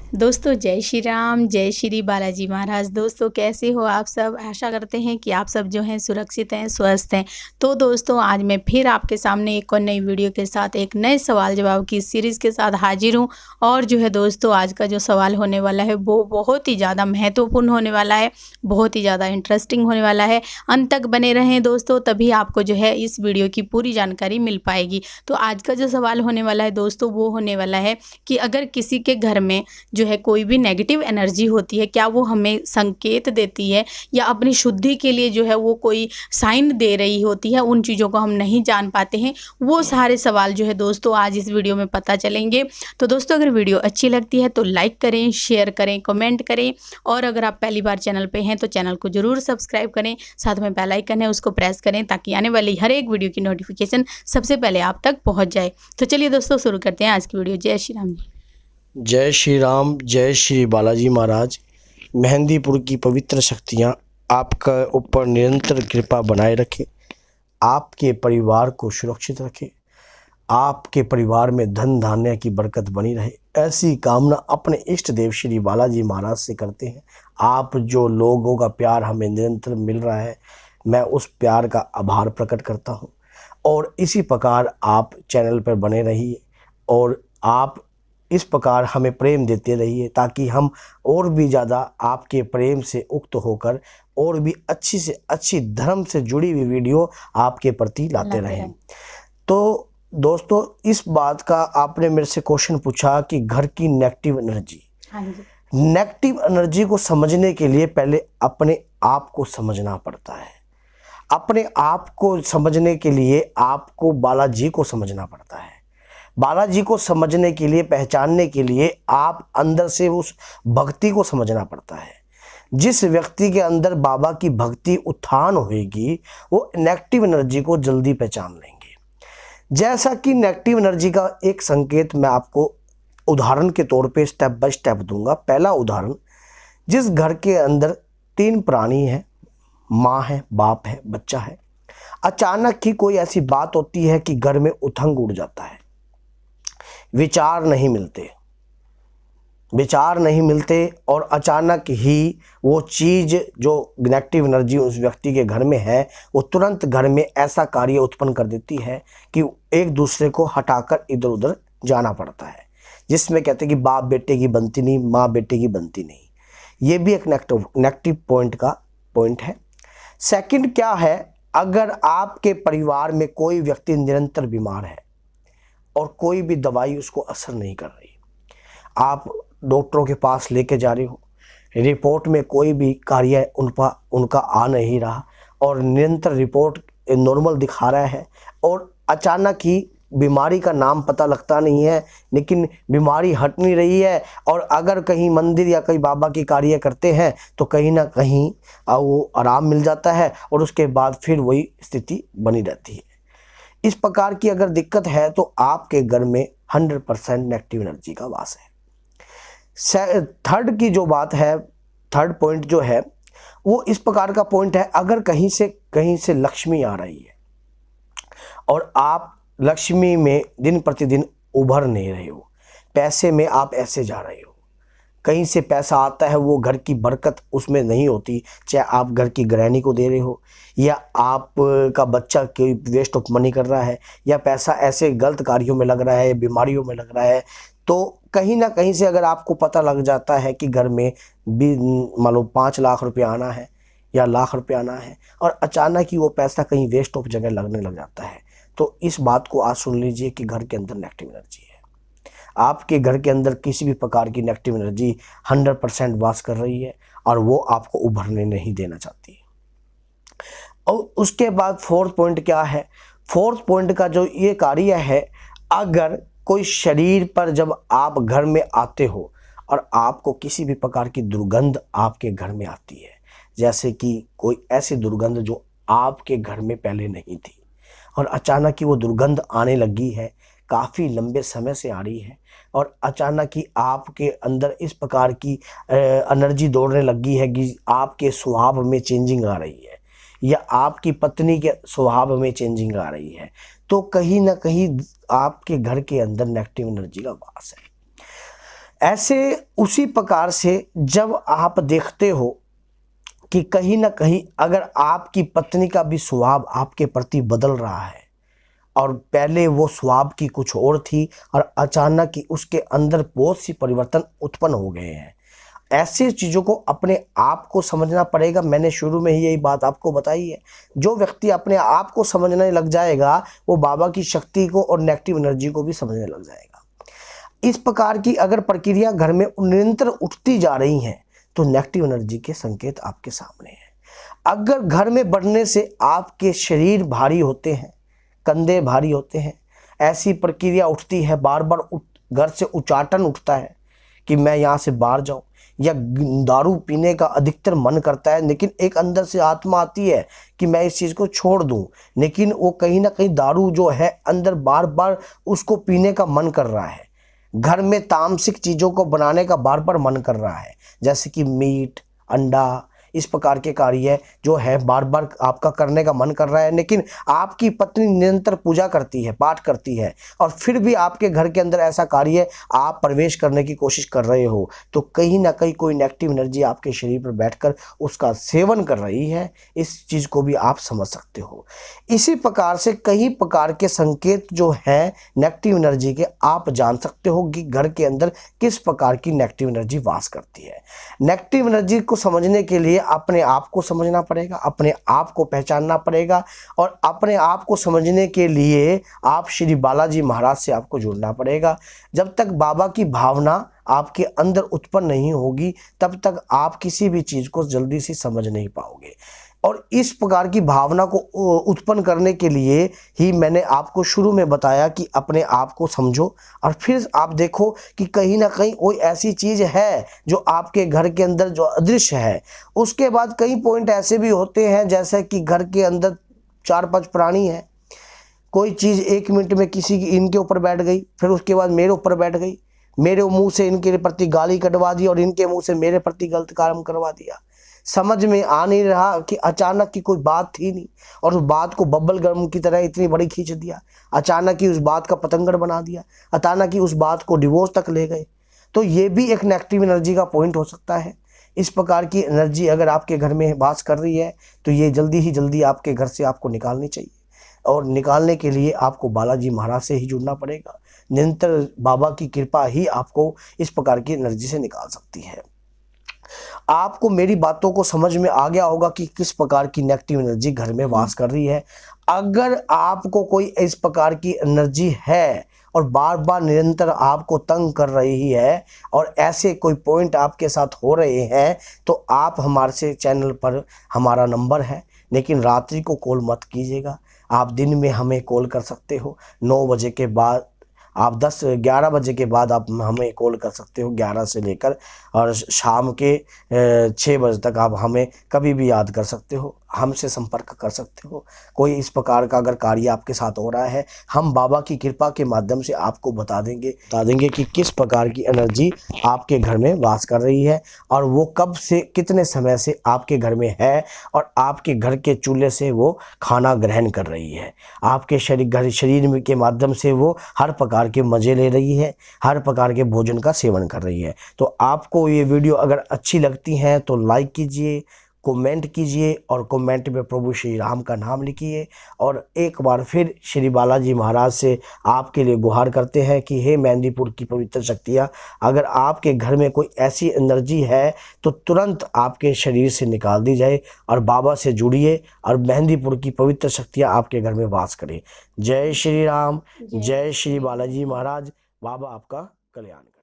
दोस्तों जय श्री राम, जय श्री बालाजी महाराज। दोस्तों कैसे हो आप सब? आशा करते हैं कि आप सब जो हैं सुरक्षित हैं, स्वस्थ हैं। तो दोस्तों आज मैं फिर आपके सामने एक और नई वीडियो के साथ एक नए सवाल जवाब की सीरीज़ के साथ हाजिर हूँ। और जो है दोस्तों आज का जो सवाल होने वाला है वो बहुत ही ज़्यादा महत्वपूर्ण होने वाला है, बहुत ही ज़्यादा इंटरेस्टिंग होने वाला है। अंत तक बने रहें दोस्तों, तभी आपको जो है इस वीडियो की पूरी जानकारी मिल पाएगी। तो आज का जो सवाल होने वाला है दोस्तों वो होने वाला है कि अगर किसी के घर में जो है कोई भी नेगेटिव एनर्जी होती है, क्या वो हमें संकेत देती है या अपनी शुद्धि के लिए जो है वो कोई साइन दे रही होती है, उन चीज़ों को हम नहीं जान पाते हैं। वो सारे सवाल जो है दोस्तों आज इस वीडियो में पता चलेंगे। तो दोस्तों अगर वीडियो अच्छी लगती है तो लाइक करें, शेयर करें, कमेंट करें और अगर आप पहली बार चैनल पे हैं तो चैनल को ज़रूर सब्सक्राइब करें। साथ में बेल आइकन है उसको प्रेस करें ताकि आने वाली हर एक वीडियो की नोटिफिकेशन सबसे पहले आप तक पहुँच जाए। तो चलिए दोस्तों शुरू करते हैं आज की वीडियो। जय श्री राम जी। जय श्री राम, जय श्री बालाजी महाराज। मेहंदीपुर की पवित्र शक्तियाँ आपका ऊपर निरंतर कृपा बनाए रखें, आपके परिवार को सुरक्षित रखें, आपके परिवार में धन धान्य की बरकत बनी रहे, ऐसी कामना अपने इष्ट देव श्री बालाजी महाराज से करते हैं। आप जो लोगों का प्यार हमें निरंतर मिल रहा है, मैं उस प्यार का आभार प्रकट करता हूँ। और इसी प्रकार आप चैनल पर बने रहिए और आप इस प्रकार हमें प्रेम देते रहिए ताकि हम और भी ज़्यादा आपके प्रेम से उक्त होकर और भी अच्छी से अच्छी धर्म से जुड़ी हुई वीडियो आपके प्रति लाते रहें। तो दोस्तों इस बात का आपने मेरे से क्वेश्चन पूछा कि घर की नेगेटिव एनर्जी। हाँ जी। नेगेटिव एनर्जी को समझने के लिए पहले अपने आप को समझना पड़ता है। अपने आप को समझने के लिए आपको बालाजी को समझना पड़ता है। बालाजी को समझने के लिए, पहचानने के लिए आप अंदर से उस भक्ति को समझना पड़ता है। जिस व्यक्ति के अंदर बाबा की भक्ति उत्थान होगी वो नेगेटिव एनर्जी को जल्दी पहचान लेंगे। जैसा कि नेगेटिव एनर्जी का एक संकेत मैं आपको उदाहरण के तौर पे स्टेप बाय स्टेप दूंगा। पहला उदाहरण, जिस घर के अंदर 3 प्राणी हैं, माँ है, बाप है, बच्चा है, अचानक ही कोई ऐसी बात होती है कि घर में उथंग उड़ जाता है, विचार नहीं मिलते और अचानक ही वो चीज़ जो नेगेटिव एनर्जी उस व्यक्ति के घर में है वो तुरंत घर में ऐसा कार्य उत्पन्न कर देती है कि एक दूसरे को हटाकर इधर उधर जाना पड़ता है, जिसमें कहते हैं कि बाप बेटे की बनती नहीं, माँ बेटे की बनती नहीं। ये भी एक नेगेटिव पॉइंट है। सेकंड क्या है, अगर आपके परिवार में कोई व्यक्ति निरंतर बीमार है और कोई भी दवाई उसको असर नहीं कर रही, आप डॉक्टरों के पास लेके जा रहे हो, रिपोर्ट में कोई भी कार्य उनका आ नहीं रहा और निरंतर रिपोर्ट नॉर्मल दिखा रहा है और अचानक ही बीमारी का नाम पता लगता नहीं है, लेकिन बीमारी हट नहीं रही है और अगर कहीं मंदिर या कहीं बाबा की कार्य करते हैं तो कहीं ना कहीं वो आराम मिल जाता है और उसके बाद फिर वही स्थिति बनी रहती है। इस प्रकार की अगर दिक्कत है तो आपके घर में 100% नेगेटिव एनर्जी का वास है। थर्ड की जो बात है, थर्ड पॉइंट जो है वो इस प्रकार का पॉइंट है, अगर कहीं से लक्ष्मी आ रही है और आप लक्ष्मी में दिन प्रतिदिन उभर नहीं रहे हो, पैसे में आप ऐसे जा रहे हो, कहीं से पैसा आता है वो घर की बरकत उसमें नहीं होती, चाहे आप घर की गृहिणी को दे रहे हो या आप का बच्चा कोई वेस्ट ऑफ मनी कर रहा है या पैसा ऐसे गलत कार्यों में लग रहा है, बीमारियों में लग रहा है, तो कहीं ना कहीं से अगर आपको पता लग जाता है कि घर में भी मान लो 5 लाख रुपये आना है या लाख रुपये आना है और अचानक ही वो पैसा कहीं वेस्ट ऑफ जगह लगने लग जाता है, तो इस बात को आज सुन लीजिए कि घर के अंदर नेगेटिव एनर्जी है। आपके घर के अंदर किसी भी प्रकार की नेगेटिव एनर्जी 100% वास कर रही है और वो आपको उभरने नहीं देना चाहती है। और उसके बाद फोर्थ पॉइंट क्या है, फोर्थ पॉइंट का जो ये कार्य है, अगर कोई शरीर पर जब आप घर में आते हो और आपको किसी भी प्रकार की दुर्गंध आपके घर में आती है, जैसे कि कोई ऐसी दुर्गंध जो आपके घर में पहले नहीं थी और अचानक ही वो दुर्गंध आने लगी है, काफ़ी लंबे समय से आ रही है और अचानक ही आपके अंदर इस प्रकार की एनर्जी दौड़ने लगी है कि आपके स्वभाव में चेंजिंग आ रही है या आपकी पत्नी के स्वभाव में चेंजिंग आ रही है, तो कहीं ना कहीं आपके घर के अंदर नेगेटिव एनर्जी का वास है। ऐसे उसी प्रकार से जब आप देखते हो कि कहीं ना कहीं अगर आपकी पत्नी का भी स्वभाव आपके प्रति बदल रहा है और पहले वो स्वभाव की कुछ और थी और अचानक ही उसके अंदर बहुत सी परिवर्तन उत्पन्न हो गए हैं, ऐसी चीज़ों को अपने आप को समझना पड़ेगा। मैंने शुरू में ही यही बात आपको बताई है। जो व्यक्ति अपने आप को समझने लग जाएगा वो बाबा की शक्ति को और नेगेटिव एनर्जी को भी समझने लग जाएगा। इस प्रकार की अगर प्रक्रिया घर में निरंतर उठती जा रही हैं तो नेगेटिव एनर्जी के संकेत आपके सामने हैं। अगर घर में बढ़ने से आपके शरीर भारी होते हैं, कंधे भारी होते हैं, ऐसी प्रक्रिया उठती है, बार बार घर से उचाटन उठता है कि मैं यहाँ से बाहर जाऊँ, या दारू पीने का अधिकतर मन करता है, लेकिन एक अंदर से आत्मा आती है कि मैं इस चीज़ को छोड़ दूं, लेकिन वो कहीं ना कहीं दारू जो है अंदर बार बार उसको पीने का मन कर रहा है। घर में तामसिक चीज़ों को बनाने का बार बार मन कर रहा है, जैसे कि मीट, अंडा, इस प्रकार के कार्य जो है बार बार आपका करने का मन कर रहा है। लेकिन आपकी पत्नी निरंतर पूजा करती है, पाठ करती है, और फिर भी आपके घर के अंदर ऐसा कार्य आप प्रवेश करने की कोशिश कर रहे हो, तो कहीं ना कहीं कोई नेगेटिव एनर्जी आपके शरीर पर बैठकर उसका सेवन कर रही है। इस चीज़ को भी आप समझ सकते हो। इसी प्रकार से कई प्रकार के संकेत जो हैं नेगेटिव एनर्जी के, आप जान सकते हो कि घर के अंदर किस प्रकार की नेगेटिव एनर्जी वास करती है। नेगेटिव एनर्जी को समझने के लिए अपने आप को समझना पड़ेगा, अपने आप को पहचानना पड़ेगा, और अपने आप को समझने के लिए आप श्री बालाजी महाराज से आपको जुड़ना पड़ेगा। जब तक बाबा की भावना आपके अंदर उत्पन्न नहीं होगी तब तक आप किसी भी चीज़ को जल्दी से समझ नहीं पाओगे। और इस प्रकार की भावना को उत्पन्न करने के लिए ही मैंने आपको शुरू में बताया कि अपने आप को समझो, और फिर आप देखो कि कहीं ना कहीं कोई ऐसी चीज़ है जो आपके घर के अंदर जो अदृश्य है। उसके बाद कई पॉइंट ऐसे भी होते हैं, जैसे कि घर के अंदर 4-5 प्राणी हैं, कोई चीज़ 1 मिनट में किसी की इनके ऊपर बैठ गई, फिर उसके बाद मेरे ऊपर बैठ गई, मेरे मुंह से इनके प्रति गाली कटवा दी और इनके मुंह से मेरे प्रति गलत काम करवा दिया। समझ में आ नहीं रहा कि अचानक की कोई बात थी नहीं और उस बात को बबल गम की तरह इतनी बड़ी खींच दिया, अचानक ही उस बात का पतंगड़ बना दिया, अचानक ही उस बात को डिवोर्स तक ले गए। तो ये भी एक नेगेटिव एनर्जी का पॉइंट हो सकता है। इस प्रकार की एनर्जी अगर आपके घर में वास कर रही है तो ये जल्दी ही जल्दी आपके घर से आपको निकालनी चाहिए, और निकालने के लिए आपको बालाजी महाराज से ही जुड़ना पड़ेगा। निरंतर बाबा की कृपा ही आपको इस प्रकार की एनर्जी से निकाल सकती है। आपको मेरी बातों को समझ में आ गया होगा कि किस प्रकार की नेगेटिव एनर्जी घर में वास कर रही है। अगर आपको कोई इस प्रकार की एनर्जी है और बार बार निरंतर आपको तंग कर रही है और ऐसे कोई पॉइंट आपके साथ हो रहे हैं, तो आप हमारे से चैनल पर हमारा नंबर है, लेकिन रात्रि को कॉल मत कीजिएगा। आप दिन में हमें कॉल कर सकते हो 9 बजे के बाद, आप 10-11 बजे के बाद आप हमें कॉल कर सकते हो 11 से लेकर, और शाम के 6 बजे तक आप हमें कभी भी याद कर सकते हो, हमसे संपर्क कर सकते हो। कोई इस प्रकार का अगर कार्य आपके साथ हो रहा है, हम बाबा की कृपा के माध्यम से आपको बता देंगे कि किस प्रकार की एनर्जी आपके घर में वास कर रही है और वो कब से कितने समय से आपके घर में है, और आपके घर के चूल्हे से वो खाना ग्रहण कर रही है। आपके शरीर के माध्यम से वो हर प्रकार के मज़े ले रही है, हर प्रकार के भोजन का सेवन कर रही है। तो आपको ये वीडियो अगर अच्छी लगती है तो लाइक कीजिए, कमेंट कीजिए, और कमेंट में प्रभु श्री राम का नाम लिखिए। और एक बार फिर श्री बालाजी महाराज से आपके लिए गुहार करते हैं कि हे मेहंदीपुर की पवित्र शक्तियाँ, अगर आपके घर में कोई ऐसी एनर्जी है तो तुरंत आपके शरीर से निकाल दी जाए और बाबा से जुड़िए, और मेहंदीपुर की पवित्र शक्तियाँ आपके घर में वास करें। जय श्री राम, जय श्री बालाजी महाराज। बाबा आपका कल्याण करें।